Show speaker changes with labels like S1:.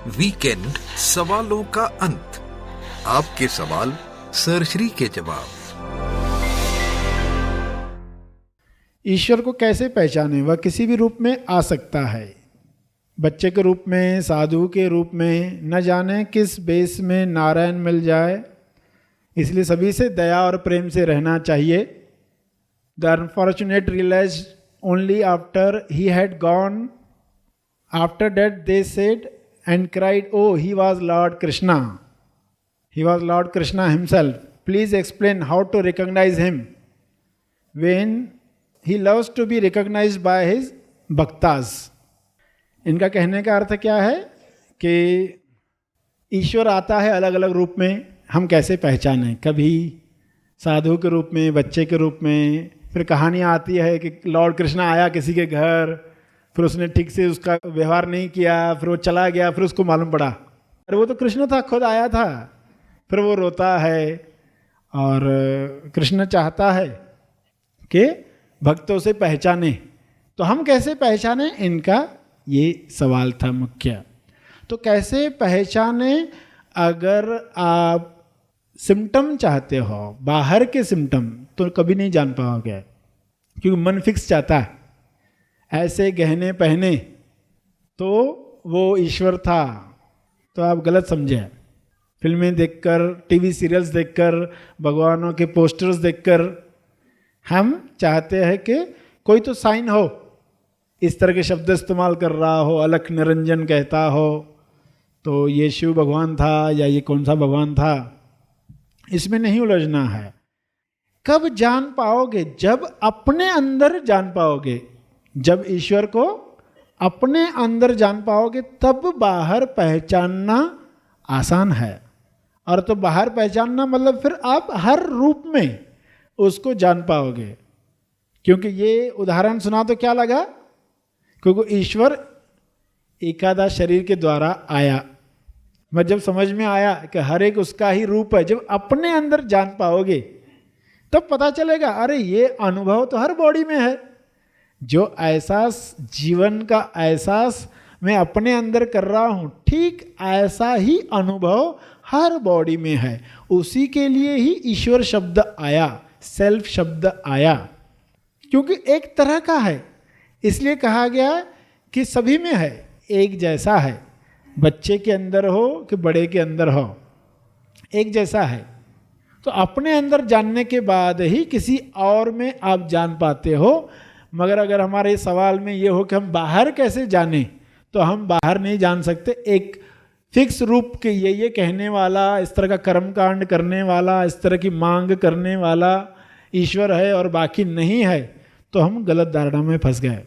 S1: Weekend सवालों का अंत। आपके सवाल सर श्री के जवाब।
S2: ईश्वर को कैसे पहचाने? वह किसी भी रूप में आ सकता है, बच्चे के रूप में, साधु के रूप में, न जाने किस बेस में नारायण मिल जाए। इसलिए सभी से दया और प्रेम से रहना चाहिए। The unfortunate realised only after he had gone, after that they said and cried, "Oh, he was Lord Krishna. He was Lord Krishna himself. Please explain how to recognize him when he loves to be recognized by his bhaktas." इनका कहने का अर्थ क्या है कि ईश्वर आता है अलग अलग रूप में, हम कैसे पहचानें? कभी साधु के रूप में, बच्चे के रूप में, फिर कहानियाँ आती है कि लॉर्ड कृष्णा आया किसी के घर, फिर उसने ठीक से उसका व्यवहार नहीं किया, फिर वो चला गया, फिर उसको मालूम पड़ा अरे वो तो कृष्ण था, खुद आया था। फिर वो रोता है और कृष्ण चाहता है कि भक्तों से पहचाने। तो हम कैसे पहचाने, इनका ये सवाल था मुख्य। तो कैसे पहचाने? अगर आप सिम्टम चाहते हो, बाहर के सिम्टम, तो कभी नहीं जान पाओगे, क्योंकि मन फिक्स चाहता है ऐसे गहने पहने तो वो ईश्वर था। तो आप गलत समझे। फिल्में देखकर, टीवी सीरियल्स देखकर, भगवानों के पोस्टर्स देखकर हम चाहते हैं कि कोई तो साइन हो, इस तरह के शब्द इस्तेमाल कर रहा हो, अलख निरंजन कहता हो, तो ये शिव भगवान था या ये कौन सा भगवान था। इसमें नहीं उलझना है। कब जान पाओगे? जब अपने अंदर जान पाओगे। जब ईश्वर को अपने अंदर जान पाओगे तब बाहर पहचानना आसान है। और तो बाहर पहचानना मतलब फिर आप हर रूप में उसको जान पाओगे। क्योंकि ये उदाहरण सुना तो क्या लगा, क्योंकि ईश्वर एकादा शरीर के द्वारा आया। मैं जब समझ में आया कि हर एक उसका ही रूप है, जब अपने अंदर जान पाओगे तब पता चलेगा अरे ये अनुभव तो हर बॉडी में है। जो एहसास, जीवन का एहसास मैं अपने अंदर कर रहा हूँ, ठीक ऐसा ही अनुभव हर बॉडी में है। उसी के लिए ही ईश्वर शब्द आया, सेल्फ शब्द आया, क्योंकि एक तरह का है। इसलिए कहा गया कि सभी में है, एक जैसा है। बच्चे के अंदर हो कि बड़े के अंदर हो, एक जैसा है। तो अपने अंदर जानने के बाद ही किसी और में आप जान पाते हो। मगर अगर हमारे सवाल में ये हो कि हम बाहर कैसे जाने, तो हम बाहर नहीं जान सकते। एक फिक्स रूप के ये कहने वाला, इस तरह का कर्मकांड करने वाला, इस तरह की मांग करने वाला ईश्वर है और बाकी नहीं है, तो हम गलत धारणा में फंस गए।